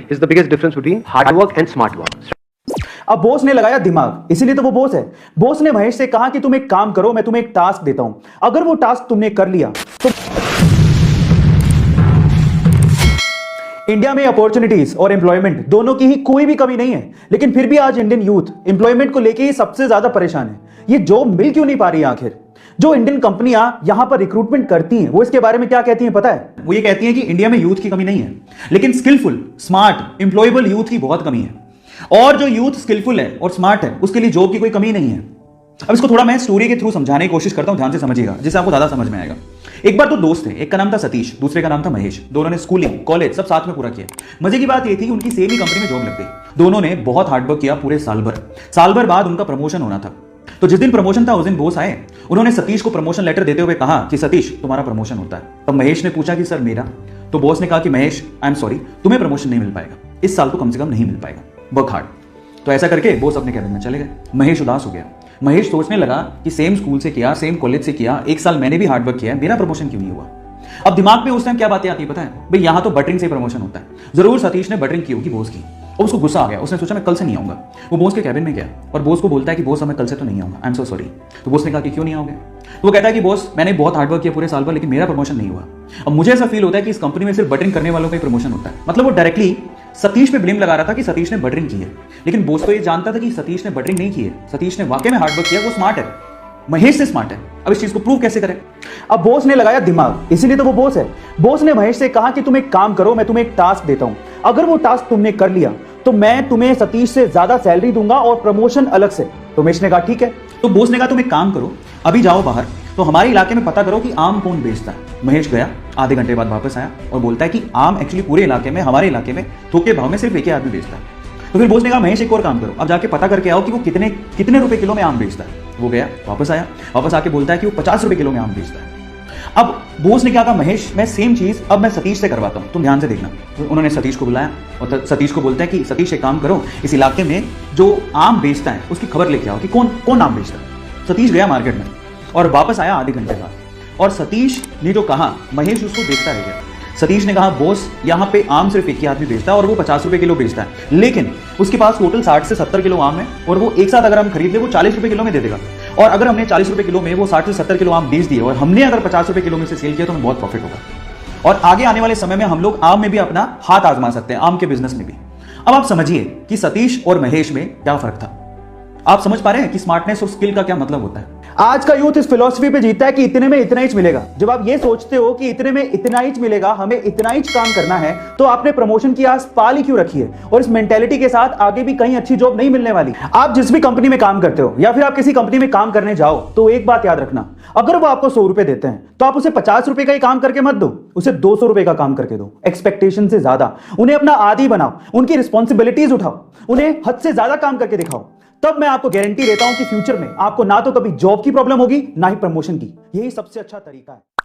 is the biggest difference between hard work and smart work. अब boss ने लगाया दिमाग, इसीलिए तो वो बॉस है। बॉस ने महेश से कहा कि तुम एक काम करो, मैं तुम्हें एक टास्क देता हूं, अगर वो टास्क तुमने कर लिया तो इंडिया में अपॉर्चुनिटीज और एम्प्लॉयमेंट दोनों की ही कोई भी कमी नहीं है, लेकिन फिर भी आज इंडियन यूथ एम्प्लॉयमेंट को लेकर ही सबसे ज्यादा परेशान है। ये जॉब मिल क्यों नहीं पा रही है आखिर? जो इंडियन कंपनियां यहां पर रिक्रूटमेंट करती हैं वो इसके बारे में क्या कहती हैं पता है? वो ये कहती हैं कि इंडिया में यूथ की कमी नहीं है, लेकिन स्किलफुल, स्मार्ट, एम्प्लॉयबल यूथ की बहुत कमी है। और जो यूथ स्किलफुल है और स्मार्ट है उसके लिए जॉब की कोई कमी नहीं है। अब इसको थोड़ा मैं स्टोरी के थ्रू समझाने की कोशिश करता हूं, ध्यान से समझिएगा जिससे आपको ज्यादा समझ में आएगा। एक बार तो दोस्त थे, एक का नाम था सतीश, दूसरे का नाम था महेश। दोनों ने स्कूलिंग, कॉलेज सब साथ में पूरा किया। मजे की बात यह थी कि उनकी सेम ही कंपनी में जॉब लग गई। दोनों ने बहुत हार्डवर्क किया पूरे साल भर बाद उनका प्रमोशन होना था। तो जिस दिन प्रमोशन था उस दिन बॉस आए, उन्होंने सतीश को प्रमोशन लेटर देते हुए कहा कि सतीश तुम्हारा प्रमोशन होता है। तब महेश ने पूछा कि सर मेरा? तो बॉस ने कहा कि महेश आई एम सॉरी, तुम्हें प्रमोशन नहीं मिल पाएगा, इस साल तो कम से कम नहीं मिल पाएगा, वर्क हार्ड। तो ऐसा करके बॉस अपने कैबिन में चले गए। महेश उदास हो गया। महेश सोचने लगा कि सेम स्कूल से किया, सेम कॉलेज से किया, एक साल मैंने भी हार्डवर्क किया है, मेरा प्रमोशन क्यों नहीं हुआ? अब दिमाग में उस टाइम क्या बातें आती है पता है? भाई यहां तो बटरिंग से प्रमोशन होता है, जरूर सतीश ने बटरिंग की होगी बॉस की और उसको गुस्सा आ गया। उसने सोचा मैं कल से नहीं आऊंगा। वो बॉस के कैबिन में गया और बॉस को बोलता है कि बॉस मैं कल से तो नहीं आऊंगा, आई एम सो सॉरी। तो बॉस ने कहा कि क्यों नहीं आओगे? तो वो कहता है कि बॉस मैंने बहुत हार्डवर्क किया पूरे साल भर, लेकिन मेरा प्रमोशन नहीं हुआ। अब मुझे ऐसा फील होता है कि इस कंपनी में सिर्फ बटरिंग करने वालों का ही प्रमोशन होता है। मतलब वो डायरेक्टली सतीश पे ब्लेम लगा रहा था कि सतीश ने बटरिंग की है, लेकिन बॉस तो ये जानता था कि सतीश ने बटरिंग नहीं की है, सतीश ने वाकई में हार्डवर्क किया, वो स्मार्ट है, महेश से स्मार्ट है। अब इस चीज को प्रूव कैसे करें? अब बॉस ने लगाया दिमाग, इसीलिए तो वो बॉस है। बॉस ने महेश से कहा कि तुम एक काम करो, मैं तुम्हें एक टास्क देता हूं, अगर वो टास्क तुमने कर लिया तो मैं तुम्हें सतीश से ज्यादा सैलरी दूंगा और प्रमोशन अलग से। तो महेश ने कहा ठीक है। तो बॉस ने कहा तुम एक काम करो, अभी जाओ बाहर, तो हमारे इलाके में पता करो कि आम कौन बेचता है। महेश गया, आधे घंटे बाद वापस आया और बोलता है कि आम एक्चुअली पूरे इलाके में, हमारे इलाके में थोक के भाव में सिर्फ एक ही आदमी बेचता है। तो फिर बॉस ने कहा महेश एक और काम करो, अब जाके पता करके आओ कि वो कितने रुपए किलो में आम बेचता है। वो गया, वापस आया, वापस आके बोलता है कि वो 50 रुपए किलो में आम बेचता है। अब बॉस ने क्या कहा, महेश मैं सेम चीज अब मैं सतीश से करवाता हूं, तुम ध्यान से देखना। तो उन्होंने सतीश को बुलाया और सतीश को बोलता है कि सतीश एक काम करो, इस इलाके में जो आम बेचता है उसकी खबर लेके आओ कि कौन आम बेचता है। सतीश गया मार्केट में और वापस आया आधे घंटे बाद, और सतीश ने जो कहा महेश उसको देखता रह गया। सतीश ने कहा बॉस यहाँ पे आम सिर्फ एक ही आदमी बेचता है और वो 50 रुपए किलो बेचता है, लेकिन उसके पास टोटल 60 से 70 किलो आम है और वो एक साथ अगर हम खरीद ले वो 40 रुपए किलो में दे देगा। और अगर हमने 40 रुपए किलो में वो 60 से 70 किलो आम बेच दिए और हमने अगर 50 रुपए किलो में से सेल किया तो हमें बहुत प्रॉफिट होगा। और आगे आने वाले समय में हम लोग आम में भी अपना हाथ आजमा सकते हैं, आम के बिजनेस में भी। अब आप समझिए कि सतीश और महेश में क्या फर्क था। आप समझ पा रहे हैं कि स्मार्टनेस और स्किल का क्या मतलब होता है? आज का यूथ इस फिलॉसफी पे जीता है कि इतने में इतना ही मिलेगा। जब आप ये सोचते हो कि इतने में इतना ही मिलेगा, हमें इतना ही काम करना है, तो आपने प्रमोशन की आस पाल ही क्यों रखी है? और इस मेंटेलिटी के साथ आगे भी कहीं अच्छी जॉब नहीं मिलने वाली। आप जिस भी कंपनी में काम करते हो या फिर आप किसी कंपनी में काम करने जाओ तो एक बात याद रखना, अगर वो आपको 100 रुपए देते हैं तो आप उसे 50 रुपए का ही काम करके मत दो, उसे 200 रुपए का काम करके दो। एक्सपेक्टेशन से ज्यादा उन्हें अपना आदी बनाओ, उनकी रिस्पॉन्सिबिलिटीज उठाओ, उन्हें हद से ज्यादा काम करके दिखाओ। तब मैं आपको गारंटी देता हूं कि फ्यूचर में आपको ना तो कभी जॉब की प्रॉब्लम होगी ना ही प्रमोशन की। यही सबसे अच्छा तरीका है।